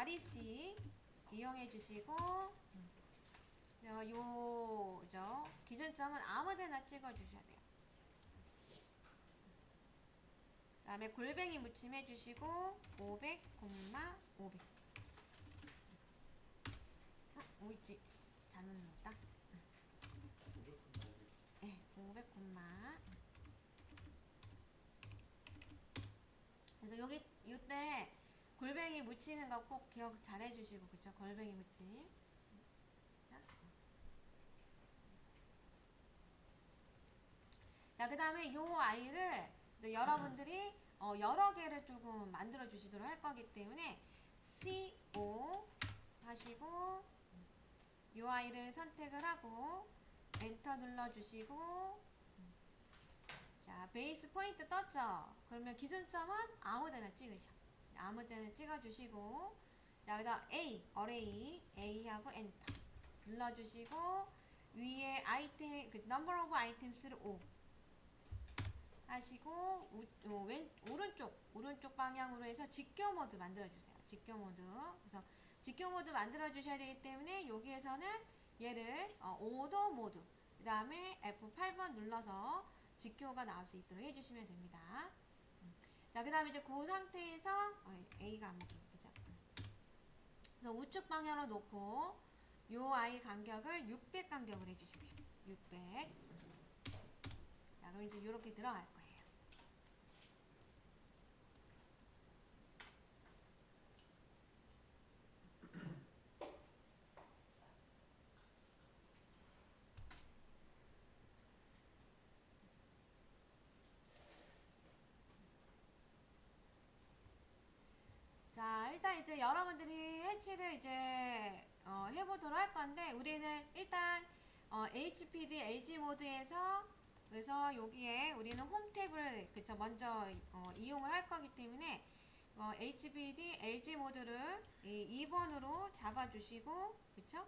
REC 이용해 주시고, 그죠? 기준점은 아무데나 찍어 주셔야 돼요. 그 다음에 골뱅이 무침 해주시고 500, 500. 오이지 잘못 넣었다. 네, 500, 그래서 여기 이때 골뱅이 무치는 거 꼭 기억 잘 해주시고, 그쵸? 골뱅이 무침. 자, 그 다음에 요 아이를 여러분들이 여러 개를 조금 만들어 주시도록 할 거기 때문에 CO 하시고 요 아이를 선택을 하고 엔터 눌러 주시고, 자, 베이스 포인트 떴죠? 그러면 기준점은 아무데나 찍으셔. 아무데나 찍어 주시고, 자, 그 다음 A, 어레이 A하고 엔터 눌러 주시고, 위에 아이템, 그 넘버 오브 아이템스를 5 하시고, 오른쪽 방향으로 해서 직교 모드 만들어 주세요. 직교 모드. 그래서 직교 모드 만들어 주셔야 되기 때문에 여기에서는 얘를 오도 모드, 그 다음에 F8번 눌러서 직교가 나올 수 있도록 해주시면 됩니다. 자, 그 다음에 이제 그 상태에서 A가 안 먹혀요. 그죠? 그래서 우측 방향으로 놓고 요 아이 간격을 600 간격을 해주십시오. 600. 자, 그럼 이제 이렇게 들어갈 거예요. 자, 일단 이제 여러분들이 해치를 이제 해보도록 할 건데, 우리는 일단 HPD LG 모드에서, 그래서 여기에 우리는 홈 탭을 그쵸 먼저 이용을 할 거기 때문에 HPD LG 모드를 2번으로 잡아주시고, 그쵸?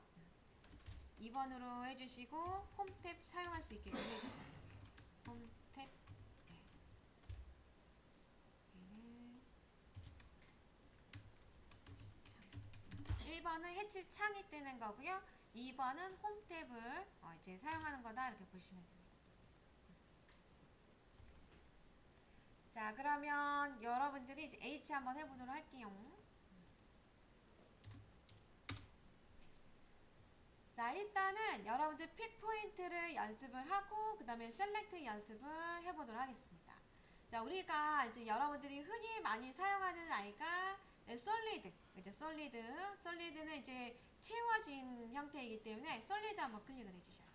2번으로 해주시고 홈 탭 사용할 수 있게 해주세요. 홈 탭. 1번은 해치 창이 뜨는 거고요. 2번은 홈 탭을 이제 사용하는 거다, 이렇게 보시면 됩니다. 자, 그러면 여러분들이 이제 H 한번 해보도록 할게요. 자, 일단은 여러분들 픽 포인트를 연습을 하고 그 다음에 셀렉트 연습을 해보도록 하겠습니다. 자, 우리가 이제 여러분들이 흔히 많이 사용하는 아이가 솔리드, 그죠? 솔리드는 이제 채워진 형태이기 때문에 솔리드 한번 클릭을 해주셔요.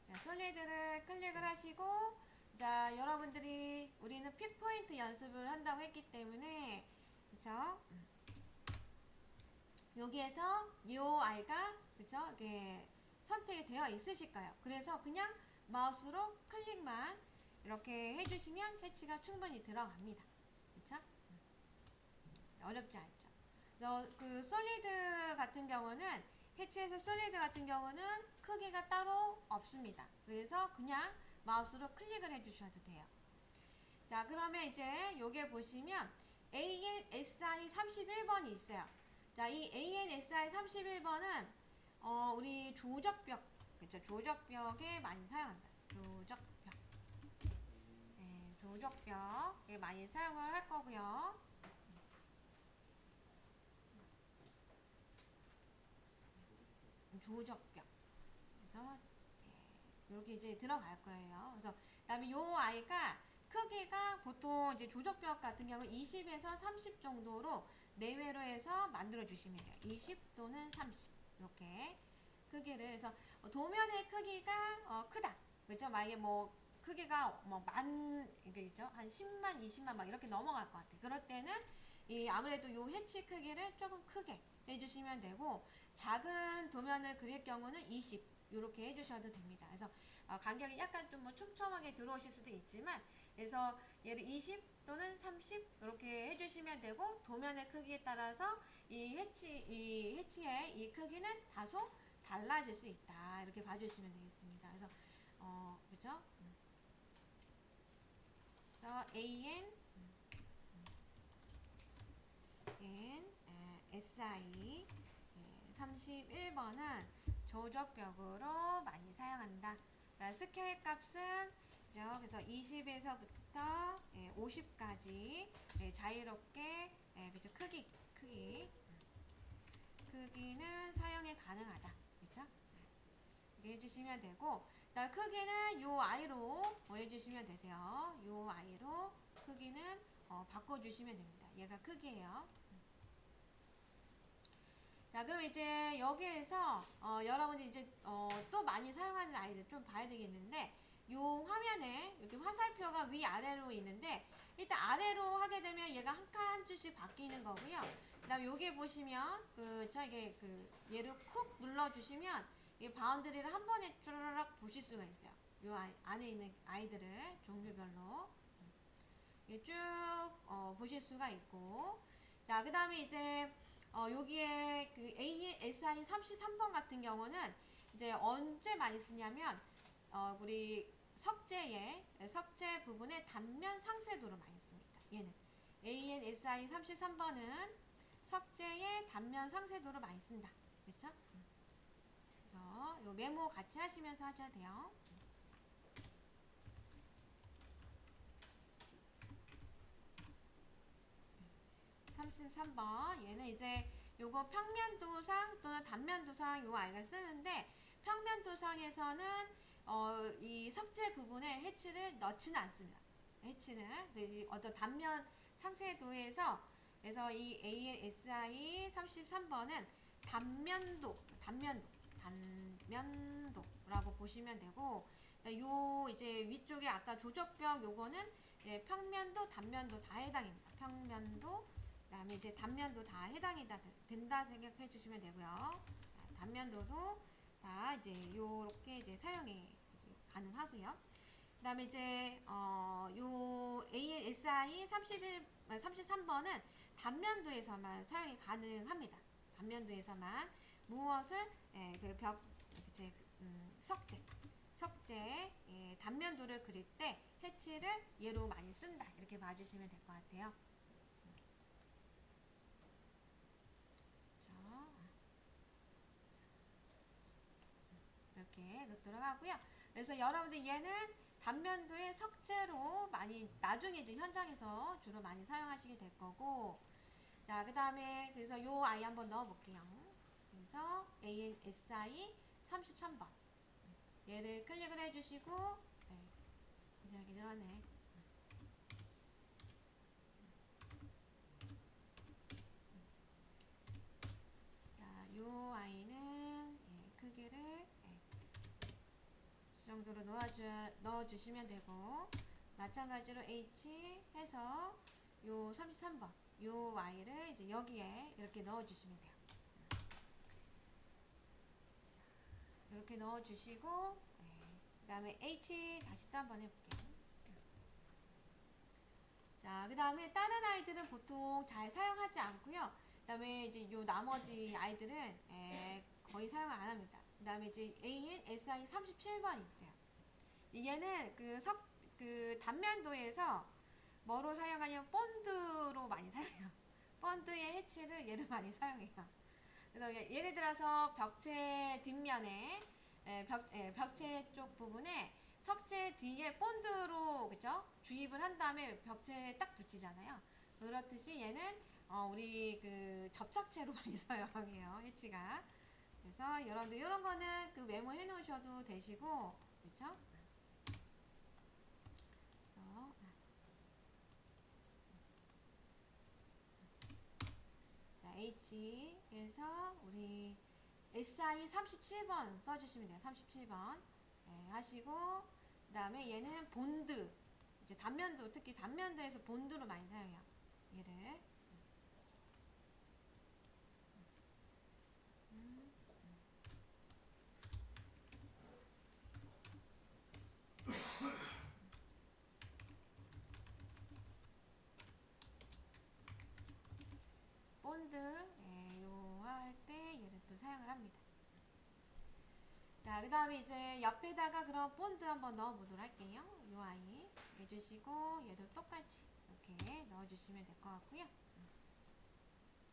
자, 솔리드를 클릭을 하시고, 자, 여러분들이 우리는 픽 포인트 연습을 한다고 했기 때문에, 그쵸? 여기에서 요 아이가, 그쵸? 이게 선택이 되어 있으실까요? 그래서 그냥 마우스로 클릭만 이렇게 해주시면 해치가 충분히 들어갑니다. 그쵸? 어렵지 않죠. 그 솔리드 같은 경우는, 해치에서 솔리드 같은 경우는 크기가 따로 없습니다. 그래서 그냥 마우스로 클릭을 해주셔도 돼요. 자, 그러면 이제 여기에 보시면 ANSI 31번이 있어요. 자, 이 ANSI 31번은 우리 조적벽, 그쵸? 조적벽에 많이 사용합니다. 조적벽. 네, 조적벽에 많이 사용을 할 거고요. 조적벽. 그래서 이렇게 이제 들어갈 거예요. 그래서 그다음에 요 아이가 크기가 보통 이제 조적벽 같은 경우 20에서 30 정도로 내외로 해서 만들어 주시면 돼요. 20 또는 30 이렇게 크기를 해서 도면의 크기가 크다. 그죠? 만약에 뭐 크기가 이게 있죠? 한 10만, 20만 막 이렇게 넘어갈 것 같아요. 그럴 때는 아무래도 요 해치 크기를 조금 크게 해주시면 되고, 작은 도면을 그릴 경우는 20 이렇게 해주셔도 됩니다. 그래서 간격이 약간 좀 뭐 촘촘하게 들어오실 수도 있지만, 그래서 얘를 20 또는 30 이렇게 해주시면 되고, 도면의 크기에 따라서 이 해치의 이 크기는 다소 달라질 수 있다, 이렇게 봐주시면 되겠습니다. 그래서 그죠? 그래서 AN SI 31번은 조적벽으로 많이 사용한다. 스케일 값은 그죠? 그래서 20에서부터 50까지 자유롭게 그죠? 크기는 사용이 가능하다. 그렇죠? 이렇게 해주시면 되고, 크기는 요 아이로 해주시면 되세요. 요 아이로 크기는 바꿔주시면 됩니다. 얘가 크기예요. 자, 그럼 이제 여기에서 여러분이 이제 또 많이 사용하는 아이들 좀 봐야 되겠는데, 요 화면에 여기 화살표가 위아래로 있는데, 일단 아래로 하게 되면 얘가 한 칸 한 줄씩 바뀌는 거고요. 그다음 여기 보시면 얘를 콕 눌러주시면 이 바운드리를 한 번에 쭈르륵 보실 수가 있어요. 요 안에 있는 아이들을 종류별로 쭉 보실 수가 있고, 자, 그 다음에 이제 여기에 그 ASI 33번 같은 경우는 이제 언제 많이 쓰냐면 우리 석재 부분의 단면 상쇄도로 많이 씁니다. 얘는 ANSI 33번은 석재의 단면 상쇄도로 많이 쓴다. 그렇죠? 그래서 요 메모 같이 하시면서 하셔야 돼요. 33번 얘는 이제 요거 평면도상 또는 단면도상 요 아이가 쓰는데, 평면도상에서는 이 석재 부분에 해치를 넣지는 않습니다. 해치는 어떤 단면 상쇄도에서, 그래서 이 ASI 33번은 단면도라고 보시면 되고, 요 이제 위쪽에 아까 조적벽 요거는 평면도, 단면도 다 해당입니다. 평면도, 그다음에 이제 단면도 다 해당이 된다 생각해 주시면 되고요. 단면도도 다 이제 요렇게 이제 사용이 가능하고요. 그다음에 이제 요 ASI 33번은 단면도에서만 사용이 가능합니다. 단면도에서만 무엇을 석재 단면도를 그릴 때 해치를 얘로 많이 쓴다. 이렇게 봐주시면 될 것 같아요. 이렇게 들어가고요. 그래서 여러분들 얘는 단면도의 석재로 많이 나중에 이제 현장에서 주로 많이 사용하시게 될 거고, 자, 그 다음에 그래서 요 아이 한번 넣어볼게요. 그래서 ANSI 33번 얘를 클릭을 해주시고, 이렇게 늘어네. 자, 요 아이는 크기를 이 정도로 넣어주시면 되고, 마찬가지로 H 해서 요 33번 요 Y를 이제 여기에 이렇게 넣어주시면 돼요. 이렇게 넣어주시고, 그 다음에 H 다시 또 한번 해볼게요. 자, 그 다음에 다른 아이들은 보통 잘 사용하지 않고요. 그 다음에 이제 요 나머지 아이들은 거의 사용을 안 합니다. 그 다음에 이제 ANSI 37번이 있어요. 얘는 그 단면도에서 뭐로 사용하냐면 본드로 많이 사용해요. 본드의 해치를 얘를 많이 사용해요. 그래서 예를 들어서 벽체 뒷면에 벽체 쪽 부분에 석재 뒤에 본드로 그죠? 주입을 한 다음에 벽체에 딱 붙이잖아요. 그렇듯이 얘는 우리 그 접착체로 많이 사용해요. 해치가. 그래서 여러분들 이런 거는 그 메모해 놓으셔도 되시고, 그렇죠? 자, H에서 우리 SI 37번 써주시면 돼요. 37번 하시고, 그 다음에 얘는 본드, 이제 단면도, 특히 단면도에서 본드로 많이 사용해요. 얘를 본드 요 할 때 얘를 또 사용을 합니다. 자, 그 다음에 이제 옆에다가 그럼 본드 한번 넣어보도록 할게요. 요 아이 해주시고 얘도 똑같이 이렇게 넣어주시면 될 것 같고요.